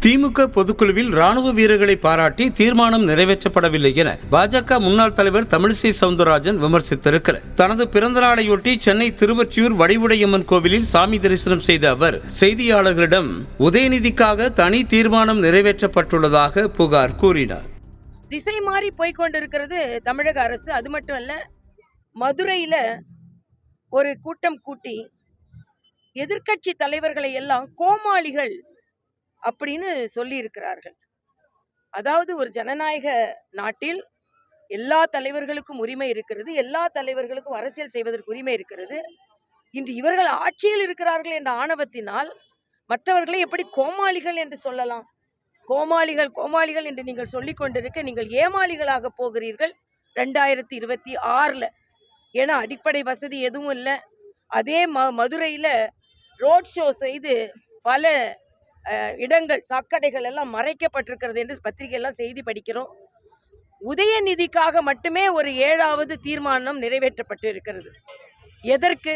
திமுக பொதுக்குழுவில் ராணுவ வீரர்களை பாராட்டி தீர்மானம் நிறைவேற்றப்படவில்லை என பாஜக முன்னாள் தலைவர் தமிழிசை சவுந்தரராஜன் விமர்சித்திருக்கிறார். தனது பிறந்த நாளையொட்டி சென்னை திருவொற்றியூர் வடிவுடையம்மன் கோவிலில் சாமி தரிசனம் செய்த அவர் செய்தியாளர்களிடம் உதயநிதிக்காக தனி தீர்மானம் நிறைவேற்றப்பட்டுள்ளதாக புகார் கூறினார். திசை மாறி போய்கொண்டிருக்கிறது தமிழக அரசு. அது மட்டுமல்ல, மதுரையில ஒரு கூட்டம் கூட்டி எதிர்க்கட்சி தலைவர்களை எல்லாம் கோமாளிகள் அப்படின்னு சொல்லி இருக்கிறார்கள். அதாவது ஒரு ஜனநாயக நாட்டில் எல்லா தலைவர்களுக்கும் உரிமை இருக்கிறது, எல்லா தலைவர்களுக்கும் அரசியல் செய்வதற்கு உரிமை இருக்கிறது. இன்று இவர்கள் ஆட்சியில் இருக்கிறார்கள் என்ற ஆணவத்தினால் மற்றவர்களை எப்படி கோமாளிகள் என்று சொல்லலாம்? கோமாளிகள் கோமாளிகள் என்று நீங்கள் சொல்லிக் கொண்டிருக்க நீங்கள் ஏமாளிகளாக போகிறீர்கள் 2026. ஏன்னா அடிப்படை வசதி எதுவும் இல்லை. அதே மதுரையில் ரோட் ஷோ செய்து பல இடங்கள் சாக்கடைகள் எல்லாம் மறைக்கப்பட்டிருக்கிறது என்று பத்திரிகையெல்லாம் செய்தி படிக்கிறோம். உதயநிதிக்காக மட்டுமே ஒரு 7வது தீர்மானம் நிறைவேற்றப்பட்டு இருக்கிறது. எதற்கு?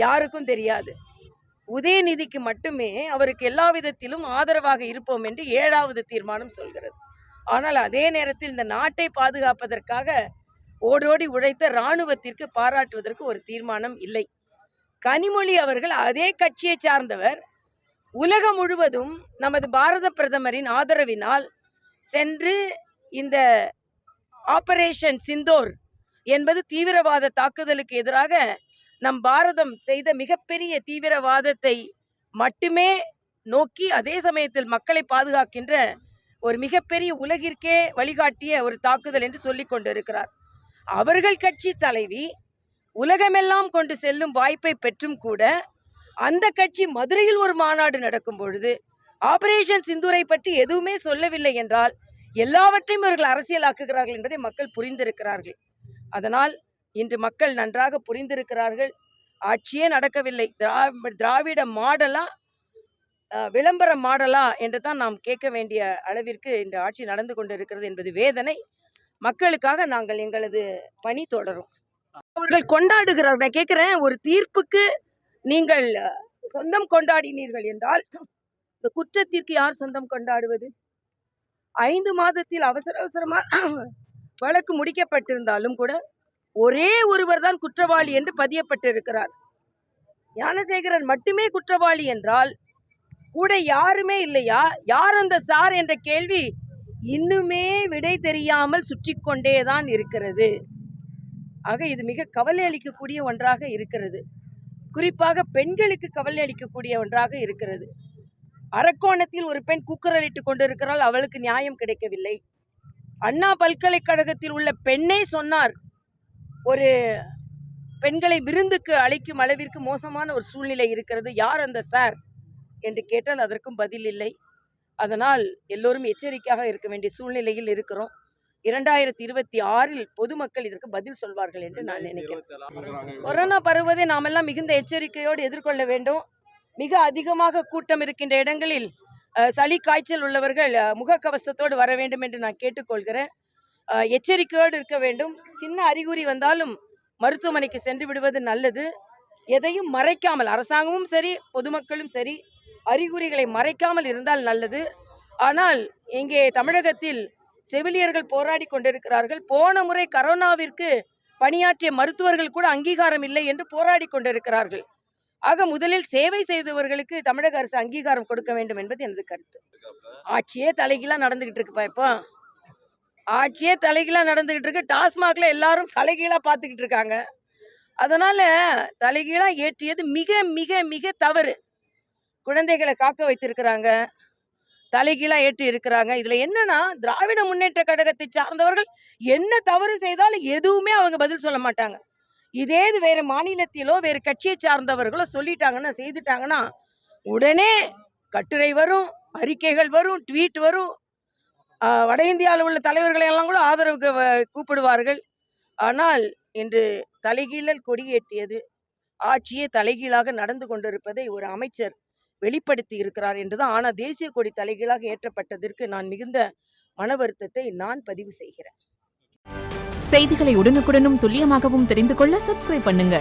யாருக்கும் தெரியாது. உதயநிதிக்கு மட்டுமே அவருக்கு எல்லா விதத்திலும் ஆதரவாக இருப்போம் என்று 7வது தீர்மானம் சொல்கிறது. ஆனால் அதே நேரத்தில் இந்த நாட்டை பாதுகாப்பதற்காக ஓடோடி உழைத்த இராணுவத்திற்கு பாராட்டுவதற்கு ஒரு தீர்மானம் இல்லை. கனிமொழி அவர்கள் அதே கட்சியை சார்ந்தவர். உலகம் முழுவதும் நமது பாரத பிரதமரின் ஆதரவினால் சென்று இந்த ஆபரேஷன் சிந்தூர் என்பது தீவிரவாத தாக்குதலுக்கு எதிராக நம் பாரதம் செய்த மிகப்பெரிய தீவிரவாதத்தை மட்டுமே நோக்கி அதே சமயத்தில் மக்களை பாதுகாக்கின்ற ஒரு மிகப்பெரிய உலகிற்கே வழிகாட்டிய ஒரு தாக்குதல் என்று சொல்லிக் கொண்டிருக்கிறார். அவர்கள் கட்சி தலைவி உலகமெல்லாம் கொண்டு செல்லும் வாய்ப்பை பெற்றும் கூட அந்த கட்சி மதுரையில் ஒரு மாநாடு நடக்கும் பொழுது ஆபரேஷன் சிந்தூரை பற்றி எதுவுமே சொல்லவில்லை என்றால் எல்லாவற்றையும் அவர்கள் அரசியலாக்குகிறார்கள் என்பதை மக்கள் புரிந்திருக்கிறார்கள். அதனால் இன்று மக்கள் நன்றாக புரிந்திருக்கிறார்கள். ஆட்சியே நடக்கவில்லை. திராவிட மாடலா விளம்பர மாடலா என்று தான் நாம் கேட்க வேண்டிய அளவிற்கு இந்த ஆட்சி நடந்து கொண்டிருக்கிறது என்பது வேதனை. மக்களுக்காக நாங்கள் எங்களது பணி தொடரும். அவர்கள் கொண்டாடுகிறார்கள். நான் கேட்கிறேன், ஒரு தீர்ப்புக்கு நீங்கள் சொந்தம் கொண்டாடினீர்கள் என்றால் இந்த குற்றத்திற்கு யார் சொந்தம் கொண்டாடுவது? 5 மாதத்தில் அவசர அவசரமாக வழக்கு முடிக்கப்பட்டிருந்தாலும் கூட ஒரே ஒருவர் தான் குற்றவாளி என்று பதியப்பட்டிருக்கிறார். ஞானசேகரன் மட்டுமே குற்றவாளி என்றால் கூட யாருமே இல்லையா? யார் அந்த சார் என்ற கேள்வி இன்னுமே விடை தெரியாமல் சுற்றி கொண்டேதான் இருக்கிறது. ஆக இது மிக கவலை அளிக்கக்கூடிய ஒன்றாக இருக்கிறது. குறிப்பாக பெண்களுக்கு கவலை அளிக்கக்கூடிய ஒன்றாக இருக்கிறது. அரக்கோணத்தில் ஒரு பெண் கூக்குரலிட்டு கொண்டிருக்கிறாள், அவளுக்கு நியாயம் கிடைக்கவில்லை. அண்ணா பல்கலைக்கழகத்தில் உள்ள பெண்ணே சொன்னார், ஒரு பெண்களை விருந்துக்கு அழைக்கும் அளவிற்கு மோசமான ஒரு சூழ்நிலை இருக்கிறது, யார் அந்த சார் என்று கேட்டால் அதற்கும் பதில் இல்லை. அதனால் எல்லோரும் எச்சரிக்கையாக இருக்க வேண்டிய சூழ்நிலையில் இருக்கிறோம். 2026 பொதுமக்கள் இதற்கு பதில் சொல்வார்கள் என்று நான் நினைக்கிறேன். கொரோனா பரவுவதை நாமெல்லாம் மிகுந்த எச்சரிக்கையோடு எதிர்கொள்ள வேண்டும். மிக அதிகமாக கூட்டம் இருக்கின்ற இடங்களில் சளி காய்ச்சல் உள்ளவர்கள் முகக்கவசத்தோடு வர வேண்டும் என்று நான் கேட்டுக்கொள்கிறேன். எச்சரிக்கையோடு இருக்க வேண்டும். சின்ன அறிகுறி வந்தாலும் மருத்துவமனைக்கு சென்று விடுவது நல்லது. எதையும் மறைக்காமல், அரசாங்கமும் சரி பொதுமக்களும் சரி, அறிகுறிகளை மறைக்காமல் இருந்தால் நல்லது. ஆனால் இங்கே தமிழகத்தில் செவிலியர்கள் போராடி கொண்டிருக்கிறார்கள். போன முறை கரோனாவிற்கு பணியாற்றிய மருத்துவர்கள் கூட அங்கீகாரம் இல்லை என்று போராடி கொண்டிருக்கிறார்கள். ஆக முதலில் சேவை செய்தவர்களுக்கு தமிழக அரசு அங்கீகாரம் கொடுக்க வேண்டும் என்பது எனது கருத்து. ஆட்சியே தலைகீழா நடந்துகிட்டு இருக்குப்பா. இப்போ ஆட்சியே தலைகீழா நடந்துகிட்டு இருக்கு. டாஸ்மாக்ல எல்லாரும் தலைகீழா பார்த்துக்கிட்டு இருக்காங்க. அதனால தலைகீழா ஏற்றியது மிக மிக மிக தவறு. குழந்தைகளை காக்க வைத்திருக்கிறாங்க, தலைகீழா ஏற்றி இருக்கிறாங்க. இதுல என்னன்னா, திராவிட முன்னேற்ற கழகத்தை சார்ந்தவர்கள் என்ன தவறு செய்தாலும் எதுவுமே அவங்க பதில் சொல்ல மாட்டாங்க. இதே இது வேறு மாநிலத்திலோ வேறு கட்சியை சார்ந்தவர்களோ சொல்லிட்டாங்கன்னா, செய்துட்டாங்கன்னா உடனே கட்டுரை வரும், அறிக்கைகள் வரும், ட்வீட் வரும். வட இந்தியாவில் உள்ள தலைவர்களை எல்லாம் கூட ஆதரவுக்கு கூப்பிடுவார்கள். ஆனால் இன்று தலைகீழல் கொடியேற்றியது, ஆட்சியே தலைகீழாக நடந்து கொண்டிருப்பதை ஒரு அமைச்சர் வெளிப்படுத்தி இருக்கிறார் என்றுதான். ஆனால் தேசிய கொடி தலைகீழாக ஏற்றப்பட்டதற்கு நான் மிகுந்த மன வருத்தத்தை நான் பதிவு செய்கிறேன். செய்திகளை உடனுக்குடனும் துல்லியமாகவும் தெரிந்து கொள்ள சப்ஸ்கிரைப் பண்ணுங்க.